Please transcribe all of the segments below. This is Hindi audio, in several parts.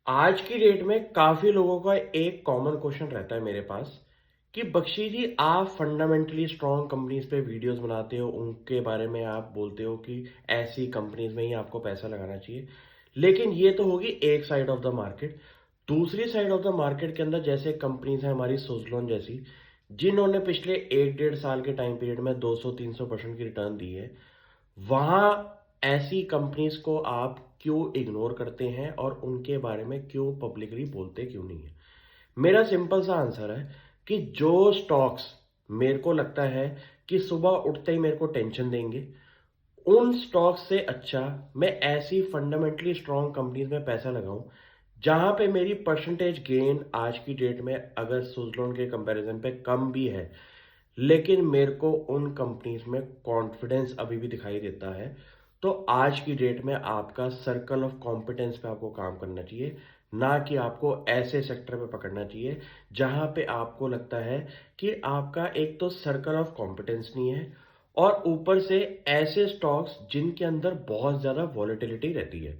आज की डेट में काफ़ी लोगों का एक कॉमन क्वेश्चन रहता है मेरे पास कि बख्शी जी आप फंडामेंटली स्ट्रॉन्ग कंपनीज पे वीडियोस बनाते हो, उनके बारे में आप बोलते हो कि ऐसी कंपनीज में ही आपको पैसा लगाना चाहिए। लेकिन ये तो होगी एक साइड ऑफ द मार्केट। दूसरी साइड ऑफ द मार्केट के अंदर जैसे कंपनीज हैं हमारी सुजलॉन जैसी, जिन्होंने पिछले एक डेढ़ साल के टाइम पीरियड में 200-300% की रिटर्न दी है, वहां ऐसी कंपनीज को आप क्यों इग्नोर करते हैं और उनके बारे में क्यों पब्लिकली बोलते क्यों नहीं है? मेरा सिंपल सा आंसर है कि जो स्टॉक्स मेरे को लगता है कि सुबह उठते ही मेरे को टेंशन देंगे, उन स्टॉक्स से अच्छा मैं ऐसी फंडामेंटली स्ट्रांग कंपनीज में पैसा लगाऊं जहां पे मेरी परसेंटेज गेन आज की डेट में अगर सुजलॉन के कंपैरिजन पे कम भी है, लेकिन मेरे को उन कंपनीज में कॉन्फिडेंस अभी भी दिखाई देता है। तो आज की डेट में आपका सर्कल ऑफ कॉम्पिटेंस पे आपको काम करना चाहिए, ना कि आपको ऐसे सेक्टर पे पकड़ना चाहिए जहां पे आपको लगता है कि आपका एक तो सर्कल ऑफ कॉम्पिटेंस नहीं है और ऊपर से ऐसे स्टॉक्स जिनके अंदर बहुत ज्यादा वॉलेटिलिटी रहती है।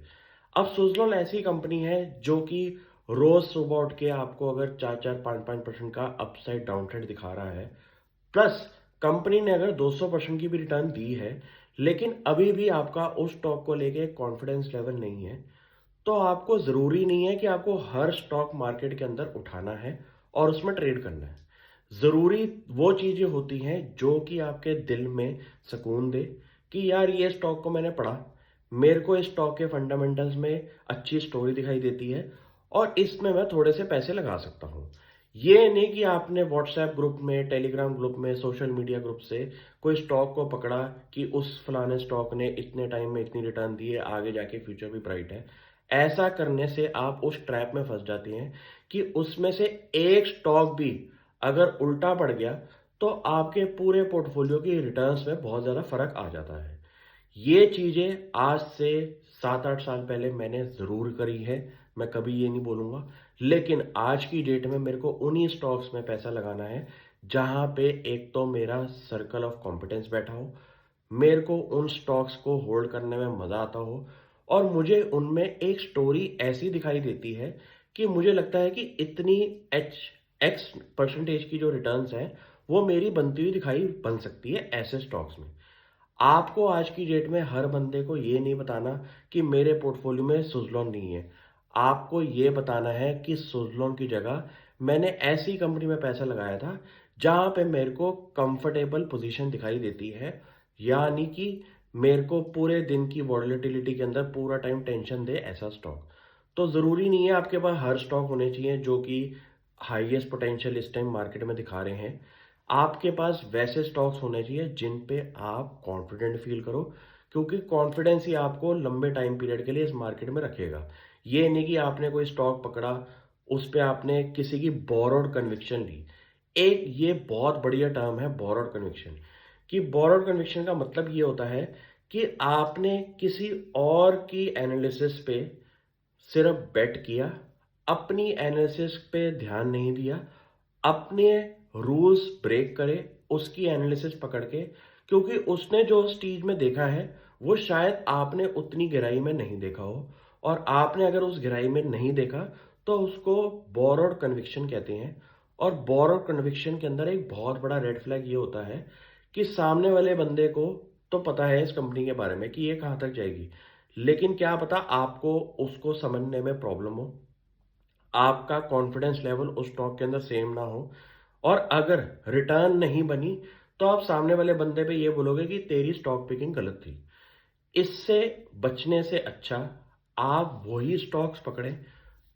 अब सुजलॉन ऐसी कंपनी है जो कि रोज सुबह उठ के आपको अगर 4-4 5-5% का अपसाइड डाउनसाइड दिखा रहा है, प्लस कंपनी ने अगर 200% की भी रिटर्न दी है, लेकिन अभी भी आपका उस स्टॉक को लेके कॉन्फिडेंस लेवल नहीं है, तो आपको जरूरी नहीं है कि आपको हर स्टॉक मार्केट के अंदर उठाना है और उसमें ट्रेड करना है। जरूरी वो चीजें होती हैं जो कि आपके दिल में सुकून दे कि यार ये स्टॉक को मैंने पढ़ा, मेरे को इस स्टॉक के फंडामेंटल्स में अच्छी स्टोरी दिखाई देती है और इसमें मैं थोड़े से पैसे लगा सकता हूँ। ये नहीं कि आपने व्हाट्सएप ग्रुप में, टेलीग्राम ग्रुप में, सोशल मीडिया ग्रुप से कोई स्टॉक को पकड़ा कि उस फलाने स्टॉक ने इतने टाइम में इतनी रिटर्न दी है, आगे जाके फ्यूचर भी ब्राइट है। ऐसा करने से आप उस ट्रैप में फंस जाते हैं कि उसमें से एक स्टॉक भी अगर उल्टा पड़ गया तो आपके पूरे पोर्टफोलियो की रिटर्न्स में बहुत ज़्यादा फर्क आ जाता है। ये चीज़ें आज से 7-8 साल पहले मैंने ज़रूर करी है, मैं कभी ये नहीं बोलूँगा। लेकिन आज की डेट में मेरे को उन्हीं स्टॉक्स में पैसा लगाना है जहाँ पे एक तो मेरा सर्कल ऑफ कॉम्पिटेंस बैठा हो, मेरे को उन स्टॉक्स को होल्ड करने में मज़ा आता हो और मुझे उनमें एक स्टोरी ऐसी दिखाई देती है कि मुझे लगता है कि इतनी एच एक्स परसेंटेज की जो रिटर्न्स हैं वो मेरी बनती हुई दिखाई बन सकती है ऐसे स्टॉक्स में। आपको आज की डेट में हर बंदे को ये नहीं बताना कि मेरे पोर्टफोलियो में सुजलॉन नहीं है। आपको ये बताना है कि सुजलॉन की जगह मैंने ऐसी कंपनी में पैसा लगाया था जहां पे मेरे को कंफर्टेबल पोजीशन दिखाई देती है, यानी कि मेरे को पूरे दिन की वॉलेटिलिटी के अंदर पूरा टाइम टेंशन दे ऐसा स्टॉक। तो ज़रूरी नहीं है आपके पास हर स्टॉक होने चाहिए जो कि हाईएस्ट पोटेंशियल इस टाइम मार्केट में दिखा रहे हैं। आपके पास वैसे स्टॉक्स होने चाहिए जिन पे आप कॉन्फिडेंट फील करो, क्योंकि कॉन्फिडेंस ही आपको लंबे टाइम पीरियड के लिए इस मार्केट में रखेगा। ये नहीं कि आपने कोई स्टॉक पकड़ा, उस पे आपने किसी की बोरोड कन्विक्शन ली। एक ये बहुत बढ़िया टर्म है बोरोड कन्विक्शन, कि बोरोड कन्विक्शन का मतलब ये होता है कि आपने किसी और की एनालिसिस पे सिर्फ बेट किया, अपनी एनालिसिस पे ध्यान नहीं दिया, अपने रूल्स ब्रेक करे उसकी एनालिसिस पकड़ के, क्योंकि उसने जो उस चीज में देखा है वो शायद आपने उतनी गहराई में नहीं देखा हो, और आपने अगर उस गहराई में नहीं देखा तो उसको बोरोड कन्विक्शन कहते हैं। और बोरोड कन्विक्शन के अंदर एक बहुत बड़ा रेड फ्लैग ये होता है कि सामने वाले बंदे को तो पता है इस कंपनी के बारे में कि ये कहाँ तक जाएगी, लेकिन क्या पता आपको उसको समझने में प्रॉब्लम हो, आपका कॉन्फिडेंस लेवल उस स्टॉक के अंदर सेम ना हो, और अगर रिटर्न नहीं बनी तो आप सामने वाले बंदे पे ये बोलोगे कि तेरी स्टॉक पिकिंग गलत थी। इससे बचने से अच्छा आप वही स्टॉक्स पकड़ें।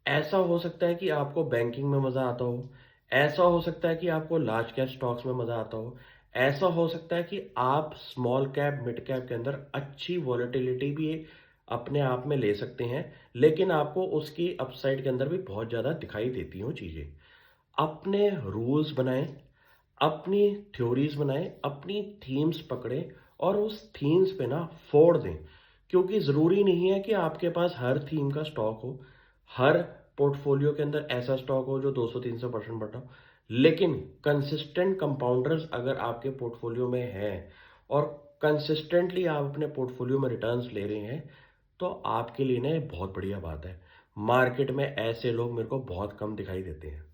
ऐसा हो सकता है कि आपको बैंकिंग में मजा आता हो, ऐसा हो सकता है कि आपको लार्ज कैप स्टॉक्स में मजा आता हो, ऐसा हो सकता है कि आप स्मॉल कैप मिड कैप के अंदर अच्छी वॉलेटिलिटी भी अपने आप में ले सकते हैं, लेकिन आपको उसकी अपसाइड के अंदर भी बहुत ज़्यादा दिखाई देती हो चीज़ें। अपने रूल्स बनाएं, अपनी थ्योरीज बनाएं, अपनी थीम्स पकड़ें और उस थीम्स पे ना फोड़ दें, क्योंकि ज़रूरी नहीं है कि आपके पास हर थीम का स्टॉक हो, हर पोर्टफोलियो के अंदर ऐसा स्टॉक हो जो 200-300% बढ़ा हो। लेकिन कंसिस्टेंट कंपाउंडर्स अगर आपके पोर्टफोलियो में है और कंसिस्टेंटली आप अपने पोर्टफोलियो में रिटर्न्स ले रहे हैं, तो आपके लिए ना ये बहुत बढ़िया बात है। मार्केट में ऐसे लोग मेरे को बहुत कम दिखाई देते हैं।